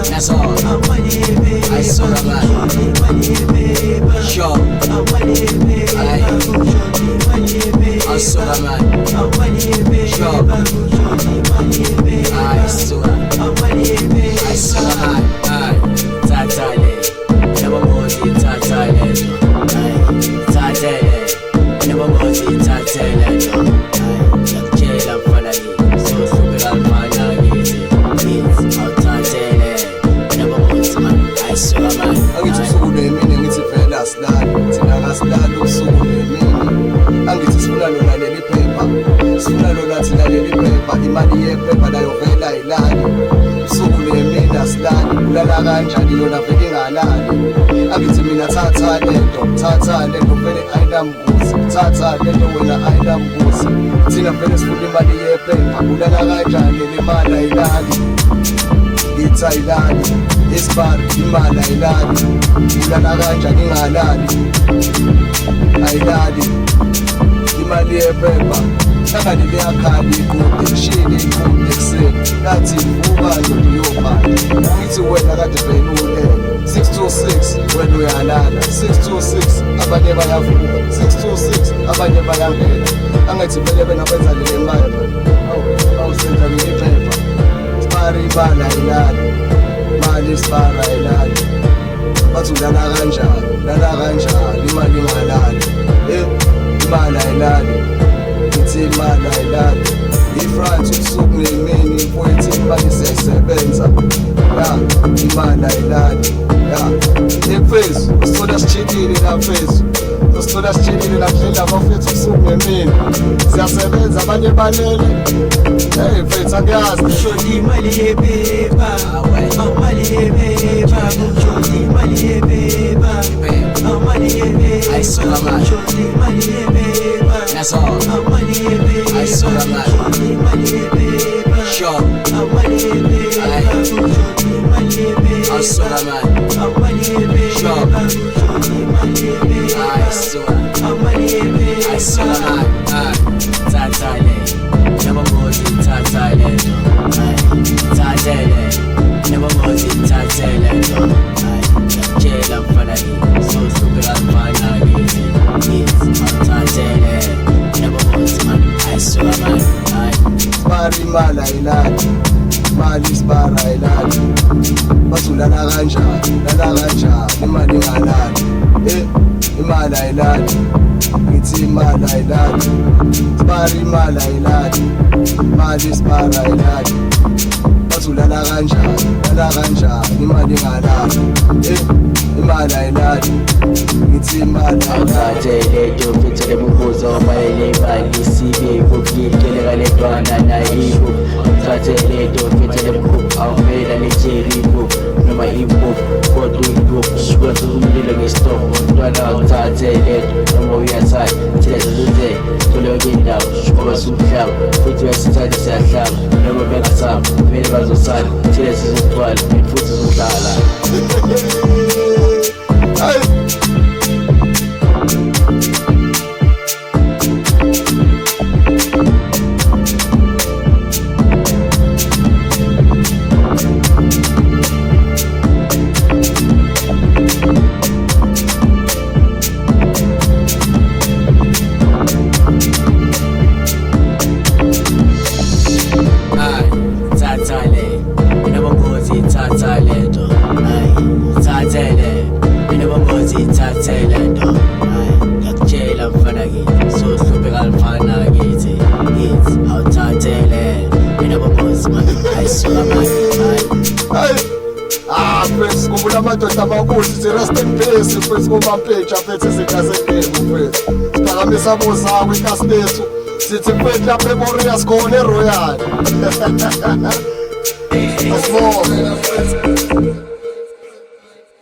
That's all. I saw that man. Sure. I saw that man. Sure. I saw that man. Tatale. Never more than tatale. Tatale. Never more than tatale. Jail and finally. So super alpha. Angithi usuku nemini ngithi vela asilali thina akasilali usuku nemini angithi sifuna lona leli phepha sifuna lona thina leli phepha imali yephepha nayo vela ayilali usuku nemini asilali ulala kanjani yona vele ingalali angithi mina thatha lento vele ayinambuzi thatha lento wena ayinambuzi thina vele sifuna imali yephepha ulala kanjani le mali ayilali Thailand, Ispan, Imana, Ilani, Ulanaganja, Ingalani, Ailani, Imani, Pepper, Sakadi, Akadi, good, Shady, good, except that's in Uba, Yopa. It's when I got the Penule, 626, when we are Nana, 626, Abaneva Yafu, 626, Abaneva Yafu, I'm going to be able to be in my house in the paper. Bala ilali, mali sibara ilali. Bathi ulala kanjani, imali ingalali. Imali ayilali, ithi imali ayilali. IFrance usuku nemini, mfowethu imali siyasebenza. Ya, imali ayilali. Ya, eFezu, usithola sijikile la Fezu. Usithola sijikile la Dlela bafethu usuku nemini. Siyasebenza abanye balele. Hey, mfethu angiyazi. Shodi mali yebeba, mali yebeba, shodi mali yebeba, mali yebeba. I saw that man. Shodi mali yebeba. That's all. Mali yebeba. I saw that man. Shodi mali yebeba. Sure. Mali yebeba. Shodi mali yebeba. I saw that man. Mali yebeba. Sure. Shodi mali yebeba. I saw that. Mali yebeba. I saw that man. Tatale. Never more than tatale. Tatale. Never more than tatale. Jail and finally. So super alpha. Tatale. Never more than I saw man. Spari mali ayilali, mali sibara ayilali. Bathi ulala kanjani, imali ingalali. Imali ayilali, ngithi imali ayilali. Spari mali ayilali, mali sibara ayilali. Bathi ulala kanjani, imali ingalali. Imali ayilali, ngithi imali ayilali. Tatale. Jofitele bukuzo mayele bali sibe kukikele kale bana na ibu. Tatale. Jofitele buku awela le jeribu. Noma ibu kodu ibu. Shukatu umlilo ngesto. Ntwana tatale. Noma uyasai. Tile tuzuze. Tule oginda. Shukaba sumshab. Futu ya sitade siyahlab. Noma beka sam. Vele bazosali. Tile sizutwala. Futu zutala. Kumbula amadoda amakhulu sithi rest in peace mfethu kumapage aphethe izinkasekelo mfethu siphakamisa bozakho ikasi lethu sithi mfethu lapha eMorias khona eRoyal. Asibonge mfethu.